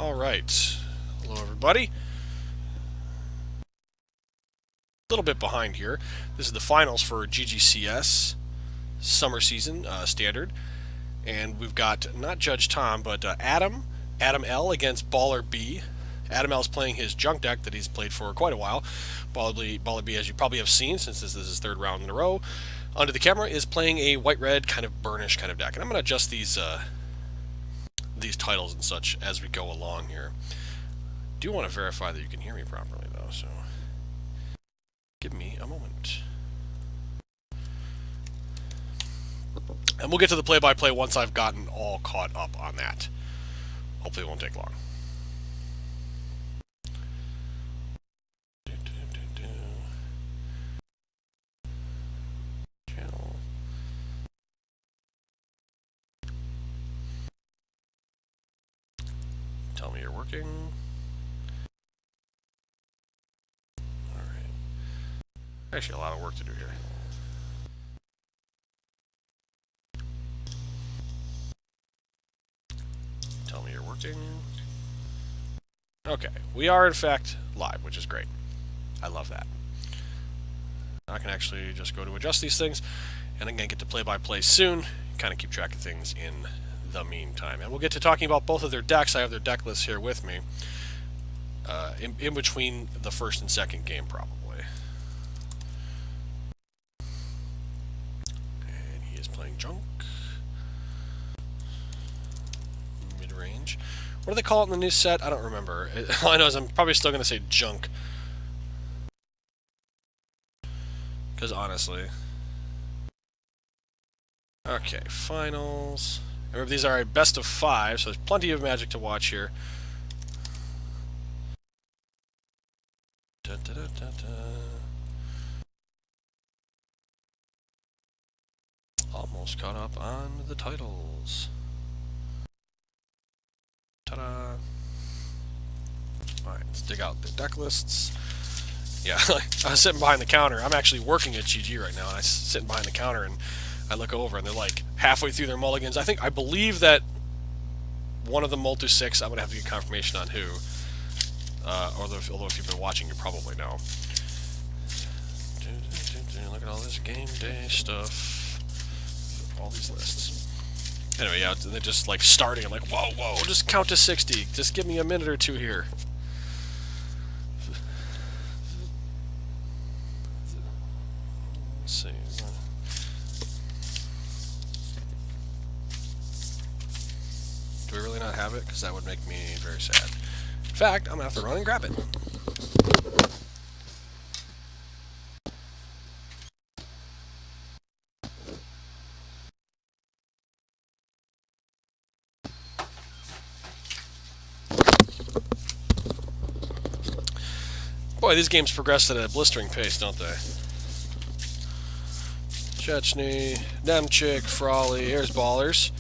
Alright. Hello, everybody. A little bit behind here. This is the finals for GGCS summer season standard. And we've got not Judge Tom, but Adam L against Baller B. Adam L is playing his junk deck that he's played for quite a while. Baller B, as you probably have seen, since this is his third round in a row, under the camera, is playing a white-red kind of burnish kind of deck. And I'm going to adjust these titles and such as we go along here. Do want to verify that you can hear me properly, though, so give me a moment. And we'll get to the play-by-play once I've gotten all caught up on that. Hopefully it won't take long. Channel. Tell me you're working. Alright. Actually, a lot of work to do here. Tell me you're working. Okay, we are in fact live, which is great. I love that. I can actually just go to adjust these things, and I'm going to get to play-by-play soon, kind of keep track of things in the meantime. And we'll get to talking about both of their decks. I have their deck list here with me, in between the first and second game, probably. And he is playing junk. Mid-range. What do they call it in the new set? I don't remember. All I know is I'm probably still going to say junk. Because honestly. Okay, finals. Remember, these are a best of 5, so there's plenty of Magic to watch here. Da, da, da, da, da. Almost caught up on the titles. Ta-da! Alright, let's dig out the deck lists. Yeah, I was sitting behind the counter. I'm actually working at GG right now, and I'm sitting behind the counter, and I look over, and they're like halfway through their mulligans. I believe that one of them mulled to 6. I'm going to have to get confirmation on who. Although if you've been watching, you probably know. Look at all this game day stuff. All these lists. Anyway, yeah, they're just like starting. I'm like, whoa, just count to 60. Just give me a minute or two here. Let's see. Do we really not have it? Because that would make me very sad. In fact, I'm going to have to run and grab it. Boy, these games progress at a blistering pace, don't they? Chechny, Nemchik, Frawley, here's Ballers.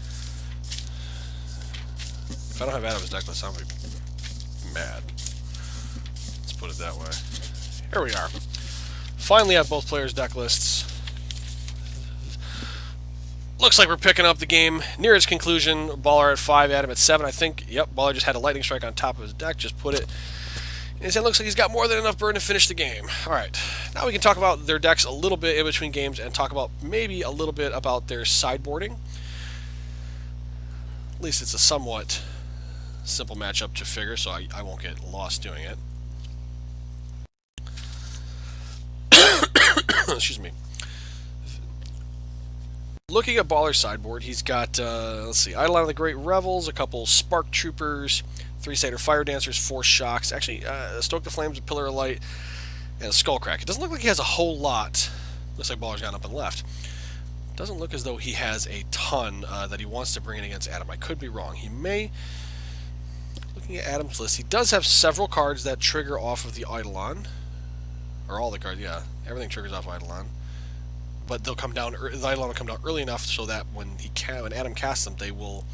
If I don't have Adam's deck list, I'm going to be mad. Let's put it that way. Here we are. Finally have both players' deck lists. Looks like we're picking up the game near its conclusion. Baller at 5, Adam at 7. I think, yep, Baller just had a lightning strike on top of his deck. Just put it in his hand. Looks like he's got more than enough burn to finish the game. Alright, now we can talk about their decks a little bit in between games and talk about maybe a little bit about their sideboarding. At least it's a somewhat simple matchup to figure, so I won't get lost doing it. Excuse me. Looking at Baller's sideboard, he's got, let's see, Eidolon of the Great Revels, a couple Spark Troopers, 3-Sider Fire Dancers, 4 Shocks, actually, Stoke the Flames, a Pillar of Light, and a Skullcrack. It doesn't look like he has a whole lot. Looks like Baller's gone up and left. Doesn't look as though he has a ton that he wants to bring in against Adam. I could be wrong. He may. Looking at Adam's list, he does have several cards that trigger off of the Eidolon. Or all the cards, yeah. Everything triggers off Eidolon. But they'll come down. The Eidolon will come down early enough so that when Adam casts them, it will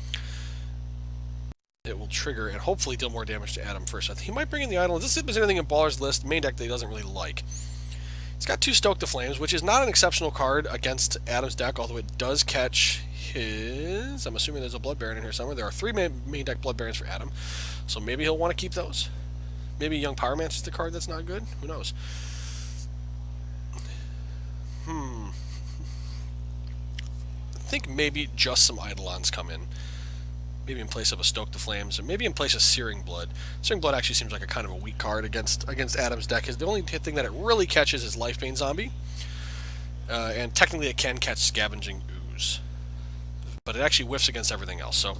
trigger and hopefully deal more damage to Adam first. I think he might bring in the Eidolon. This is anything in Baller's list, main deck that he doesn't really like. He's got 2 Stoke the Flames, which is not an exceptional card against Adam's deck, although it does catch his... I'm assuming there's a Blood Baron in here somewhere. There are 3 main deck Blood Barons for Adam, so maybe he'll want to keep those. Maybe Young Pyromancer is the card that's not good. Who knows? I think maybe just some Eidolons come in. Maybe in place of a Stoke the Flames, and maybe in place of Searing Blood. Searing Blood actually seems like a kind of a weak card against Adam's deck. The only thing that it really catches is Lifebane Zombie. And technically it can catch Scavenging Ooze. But it actually whiffs against everything else. So,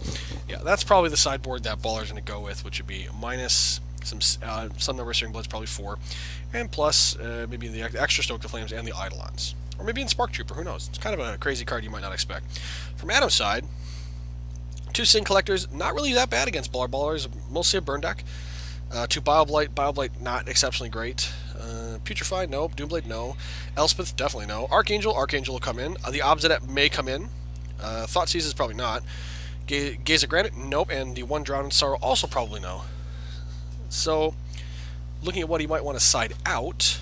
yeah, that's probably the sideboard that Baller's going to go with, which would be minus some number of Searing Bloods, probably 4. And plus, maybe the extra Stoke the Flames and the Eidolons. Or maybe in Spark Trooper, who knows? It's kind of a crazy card you might not expect. From Adam's side... 2 Sin Collectors, not really that bad against Baller. Baller's mostly a burn deck. 2 Bile Blight, not exceptionally great. Putrefy, no. Doomblade, no. Elspeth, definitely no. Archangel will come in. The Obsidian may come in. Thoughtseize is probably not. Gaze of Granite, nope. And the 1 Drowned in Sorrow, also probably no. So, looking at what he might want to side out,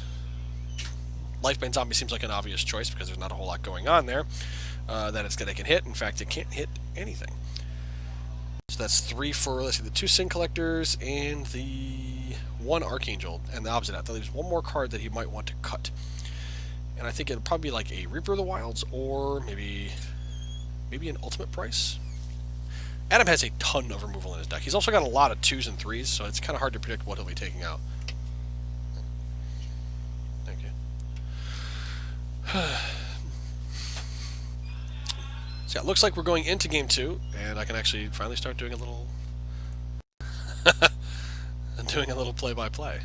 Lifebane Zombie seems like an obvious choice because there's not a whole lot going on there that they can hit. In fact, it can't hit anything. So that's 3 for, let's see, the 2 Sin Collectors and the 1 Archangel and the Obsidian. That leaves 1 more card that he might want to cut. And I think it'll probably be like a Reaper of the Wilds or maybe an Ultimate Price. Adam has a ton of removal in his deck. He's also got a lot of 2s and 3s, so it's kind of hard to predict what he'll be taking out. Thank you. So yeah, it looks like we're going into Game 2, and I can actually finally start doing a little... play-by-play.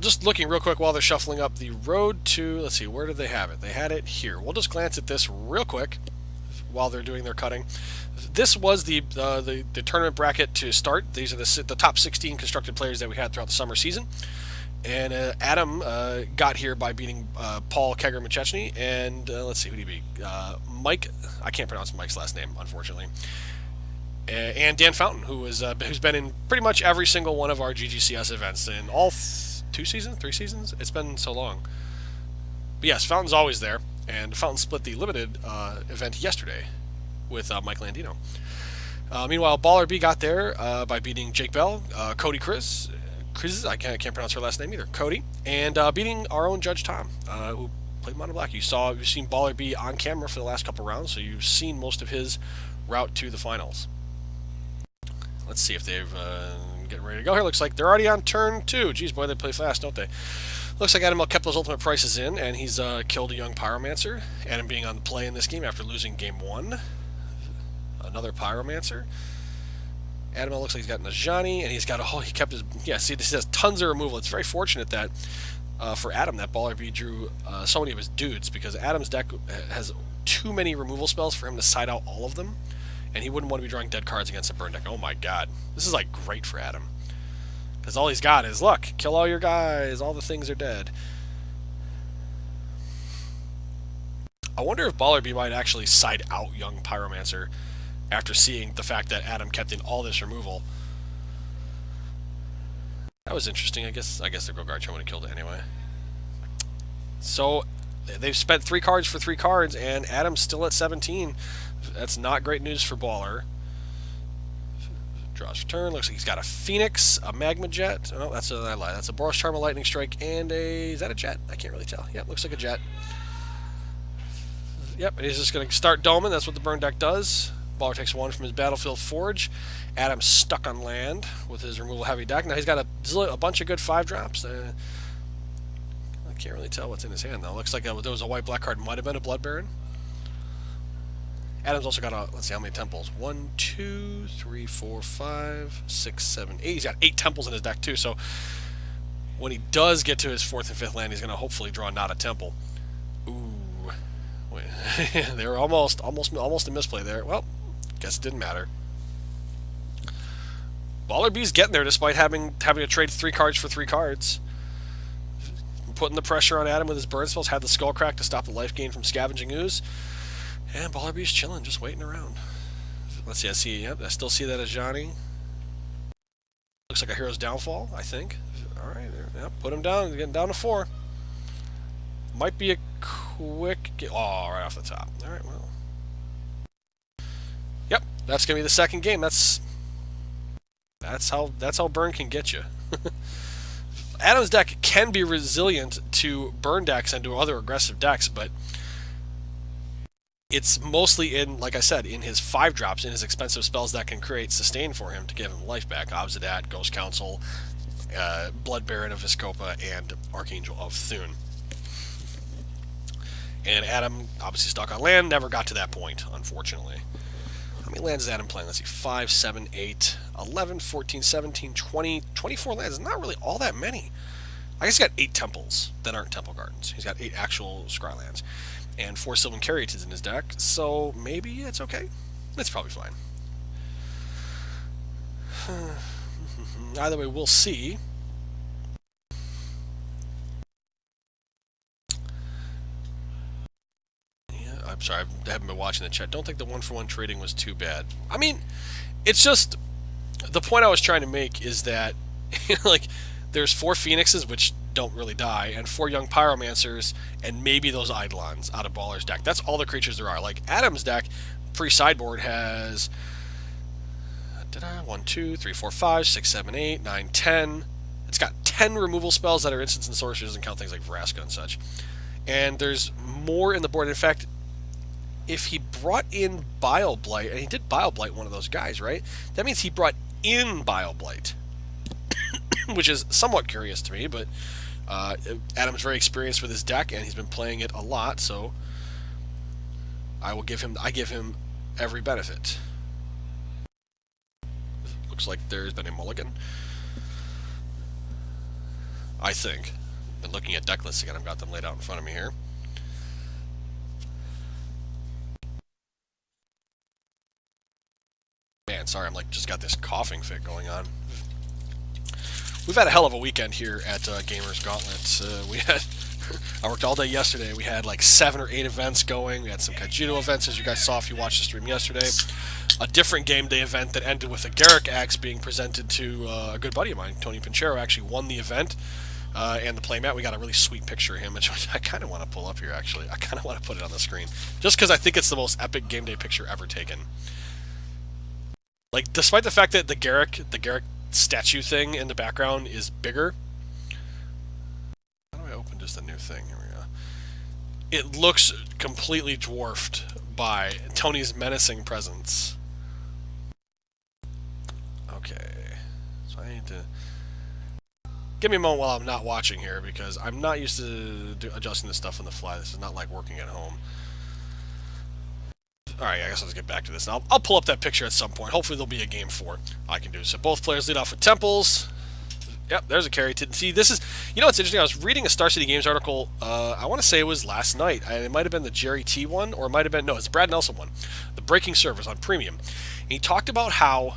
Just looking real quick while they're shuffling up the road to... Let's see, where did they have it? They had it here. We'll just glance at this real quick while they're doing their cutting. This was the tournament bracket to start. These are the top 16 constructed players that we had throughout the summer season. And Adam got here by beating Paul Kegger Machechny, and let's see, who did he beat? Mike, I can't pronounce Mike's last name, unfortunately. And Dan Fountain, who's been in pretty much every single one of our GGCS events in all 3 seasons? It's been so long. But yes, Fountain's always there, and Fountain split the limited event yesterday with Mike Landino. Meanwhile, Baller B got there by beating Jake Bell, Cody Chris, I can't pronounce her last name either, Cody, and beating our own Judge Tom, who played Mono Black. You've seen Baller B on camera for the last couple rounds, so you've seen most of his route to the finals. Let's see if they've getting ready to go here. Looks like they're already on turn 2. Geez, boy, they play fast, don't they? Looks like Adam kept those ultimate prices in, and he's killed a young Pyromancer. Adam being on the play in this game after losing game 1. Another Pyromancer. Adam looks like he's got Najani, and he's got he kept his... Yeah, see, this has tons of removal. It's very fortunate that, for Adam, that Baller B drew so many of his dudes, because Adam's deck has too many removal spells for him to side out all of them, and he wouldn't want to be drawing dead cards against a burn deck. Oh my god. This is, like, great for Adam. Because all he's got is, look, kill all your guys, all the things are dead. I wonder if Baller B might actually side out young Pyromancer after seeing the fact that Adam kept in all this removal. That was interesting. I guess the Grogart would have killed it anyway. So they've spent 3 cards for 3 cards, and Adam's still at 17. That's not great news for Baller. Draws for turn. Looks like he's got a Phoenix, a Magma Jet. Oh, that's a lie. That's a Boros Charm, a Lightning Strike, and a... Is that a Jet? I can't really tell. Yep, looks like a Jet. Yep, and he's just going to start doming. That's what the burn deck does. Baller takes 1 from his Battlefield Forge. Adam's stuck on land with his removal heavy deck. Now he's got a bunch of good 5-drops. I can't really tell what's in his hand, though. Looks like there was a white-black card. Might have been a Blood Baron. Adam's also got let's see how many temples. 1, 2, 3, 4, 5, 6, 7, 8. He's got 8 temples in his deck, too. So when he does get to his 4th and 5th land, he's going to hopefully draw not a temple. Ooh. Wait. They were almost a misplay there. Well, guess it didn't matter. Baller B's getting there despite having to trade 3 cards for 3 cards. Putting the pressure on Adam with his burn spells. Had the Skull Crack to stop the life gain from Scavenging Ooze. And Baller B's chilling, just waiting around. Let's see, yep, I still see that as Johnny. Looks like a hero's downfall, I think. All right, yep, put him down. Getting down to 4. Might be a quick... Oh, right off the top. All right, well. Yep, that's going to be the second game. That's how burn can get you. Adam's deck can be resilient to burn decks and to other aggressive decks, but it's mostly in, like I said, in his 5-drops, in his expensive spells that can create sustain for him to give him life back. Obsidat, Ghost Council, Blood Baron of Viscopa, and Archangel of Thune. And Adam, obviously stuck on land, never got to that point, unfortunately. How many lands is Adam playing? Let's see, 5, 7, 8, 11, 14, 17, 20, 24 lands. Not really all that many. I guess he's got 8 temples that aren't temple gardens. He's got 8 actual scry lands. And 4 Sylvan Caryatids in his deck, so maybe it's okay. It's probably fine. Either way, we'll see. I'm sorry, I haven't been watching the chat. Don't think the 1-for-1 trading was too bad. I mean, it's just... The point I was trying to make is that, like, there's 4 Phoenixes, which don't really die, and 4 Young Pyromancers, and maybe those Eidolons out of Baller's deck. That's all the creatures there are. Like, Adam's deck, pre-sideboard, has... 1, 2, 3, 4, 5, 6, 7, 8, 9, 10. It's got 10 removal spells that are instants and sorceries, and count things like Vraska and such. And there's more in the board. In fact, if he brought in Bile Blight, and he did Bile Blight one of those guys, right? That means he brought in Bile Blight, which is somewhat curious to me, but Adam's very experienced with his deck, and he's been playing it a lot, so I give him every benefit. Looks like there's been a mulligan. I think. Been looking at deck lists again. I've got them laid out in front of me here. Man, sorry, I'm like just got this coughing fit going on. We've had a hell of a weekend here at Gamers Gauntlet. I worked all day yesterday. We had like 7 or 8 events going. We had some Kaijito events, as you guys saw if you watched the stream yesterday. A different game day event that ended with a Garrick axe being presented to a good buddy of mine, Tony Pinchero, actually won the event and the playmat. We got a really sweet picture of him, which I kind of want to pull up here, actually. I kind of want to put it on the screen, just because I think it's the most epic game day picture ever taken. Like, despite the fact that the Garrick statue thing in the background is bigger. How do I open just a new thing? Here we go. It looks completely dwarfed by Tony's menacing presence. Okay. So I need to... Give me a moment while I'm not watching here, because I'm not used to adjusting this stuff on the fly. This is not like working at home. Alright, I guess I'll just get back to this. Now, I'll pull up that picture at some point. Hopefully there'll be a game 4 I can do. So both players lead off with temples. Yep, there's a Caryatid. See, this is... You know what's interesting? I was reading a Star City Games article, I want to say it was last night. It might have been the Jerry T one, or it might have been... No, it's the Brad Nelson one. The Breaking Servers on Premium. And he talked about how...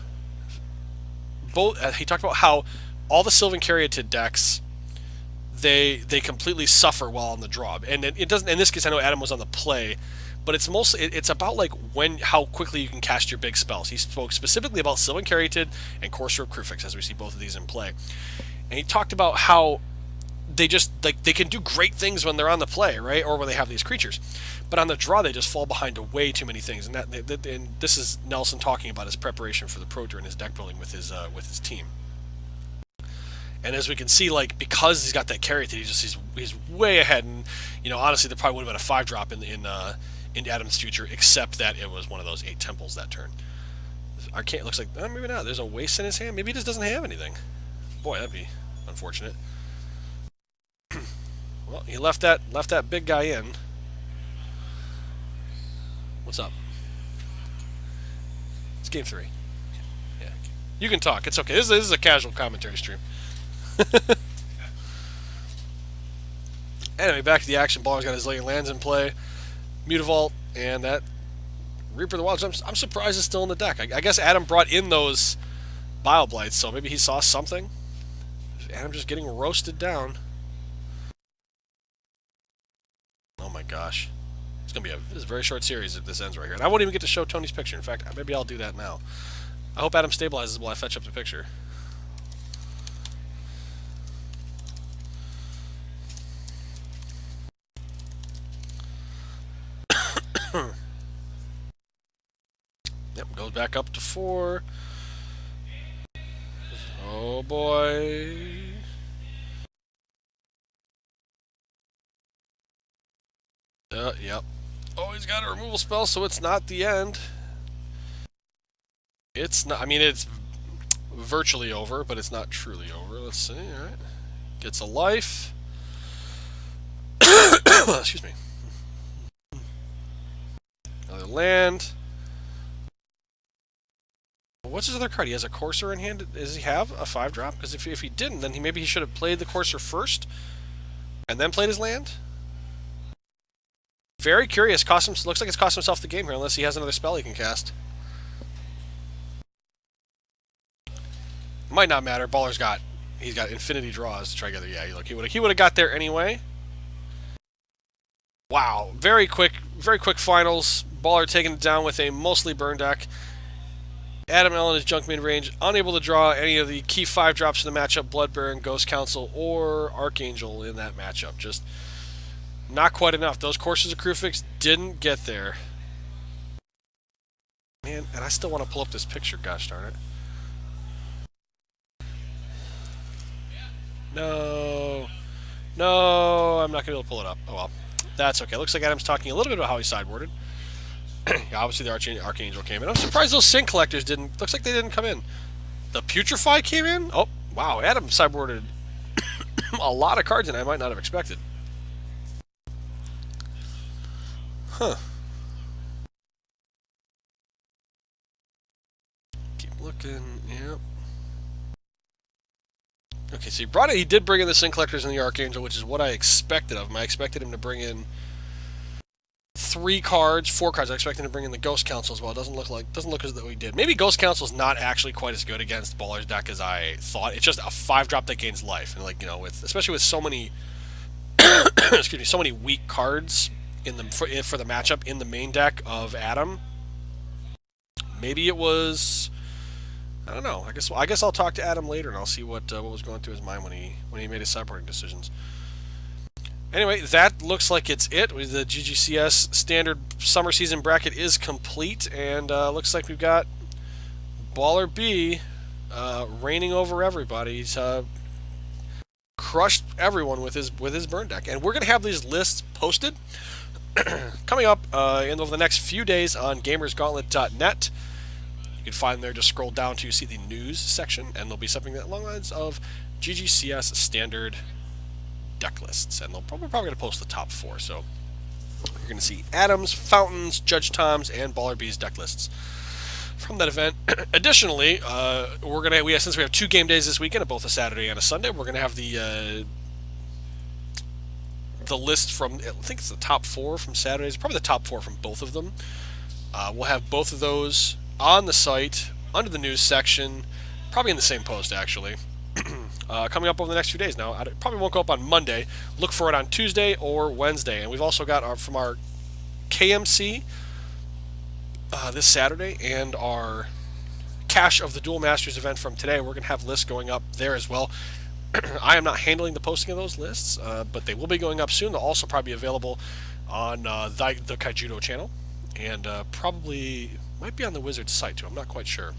he talked about how all the Sylvan Caryatid decks... They completely suffer while on the draw. And it doesn't... In this case, I know Adam was on the play... But it's mostly it's about like how quickly you can cast your big spells. He spoke specifically about Sylvan Caryatid and Courser of Crufix, as we see both of these in play. And he talked about how they just like they can do great things when they're on the play, right, or when they have these creatures. But on the draw, they just fall behind to way too many things. And and this is Nelson talking about his preparation for the Pro Tour and his deck building with his team. And as we can see, like, because he's got that Caryatid, he's way ahead. And you know, honestly, there probably would have been a 5-drop in Adam's future, except that it was one of those 8 temples that turn. Arcane looks like maybe not. There's a waste in his hand. Maybe he just doesn't have anything. Boy, that'd be unfortunate. Well, he left that big guy in. What's up? It's game 3. Yeah, you can talk. It's okay. This is a casual commentary stream. Anyway, back to the action. Baller's got his Zillion lands in play. Mutavault, and that Reaper of the Wilds, I'm surprised it's still in the deck. I guess Adam brought in those Bile Blights, so maybe he saw something. Adam just getting roasted down. Oh my gosh. It's going to be this is a very short series if this ends right here. And I won't even get to show Tony's picture. In fact, maybe I'll do that now. I hope Adam stabilizes while I fetch up the picture. Yep, goes back up to 4. Oh boy. Yep. Oh, he's got a removal spell, so it's not the end. It's not. I mean, it's virtually over, but it's not truly over. Let's see. All right. Gets a life. Excuse me. Another land. What's his other card? He has a Courser in hand. Does he have a 5-drop? Because if he didn't, then maybe he should have played the Courser first and then played his land. Very curious. Looks like it's cost himself the game here, unless he has another spell he can cast. Might not matter. He's got infinity draws to try together. Yeah, look, he would have got there anyway. Wow, very quick finals. Baller taking it down with a mostly burn deck. Adam L in his junk mid-range, unable to draw any of the key 5-drops in the matchup, Blood Baron, Ghost Council, or Archangel in that matchup. Just not quite enough. Those Courses of Crucifix didn't get there. Man, and I still want to pull up this picture, gosh darn it. No. No, I'm not going to be able to pull it up. Oh well. That's okay. Looks like Adam's talking a little bit about how he sideboarded. Yeah, obviously the Archangel came in. I'm surprised those Sync Collectors didn't... Looks like they didn't come in. The Putrefy came in? Oh, wow. Adam sideboarded a lot of cards that I might not have expected. Huh. Keep looking. Yep. Okay, so he did bring in the Sync Collectors and the Archangel, which is what I expected of him. I expected him to bring in 4 cards. I expected him to bring in the Ghost Council as well. It doesn't look as though he did. Maybe Ghost Council is not actually quite as good against Baller's deck as I thought. It's just a 5-drop that gains life, and like, you know, especially with so many excuse me, so many weak cards in the for the matchup in the main deck of Adam. Maybe it was, I don't know. I guess I'll talk to Adam later and I'll see what was going through his mind when he made his sideboarding decisions. Anyway, that looks like it's it. The GGCS standard summer season bracket is complete, and looks like we've got Baller B reigning over everybody. He's crushed everyone with his burn deck, and we're gonna have these lists posted coming up in the next few days on gamersgauntlet.net. You can find them there. Just scroll down to see the news section, and there'll be something along the lines of GGCS standard deck lists, and we're probably going to post the top 4. So you're going to see Adam's, Fountain's, Judge Tom's, and Baller B's deck lists from that event. Additionally, since we have 2 game days this weekend, both a Saturday and a Sunday, we're going to have the list from, I think it's the top 4 from Saturdays, probably the top 4 from both of them. We'll have both of those on the site under the news section, probably in the same post actually. Coming up over the next few days. Now, it probably won't go up on Monday. Look for it on Tuesday or Wednesday. And we've also got from our KMC this Saturday and our Cash of the Duel Masters event from today. We're going to have lists going up there as well. I am not handling the posting of those lists, but they will be going up soon. They'll also probably be available on the Kaijudo channel, and probably might be on the Wizards site too. I'm not quite sure.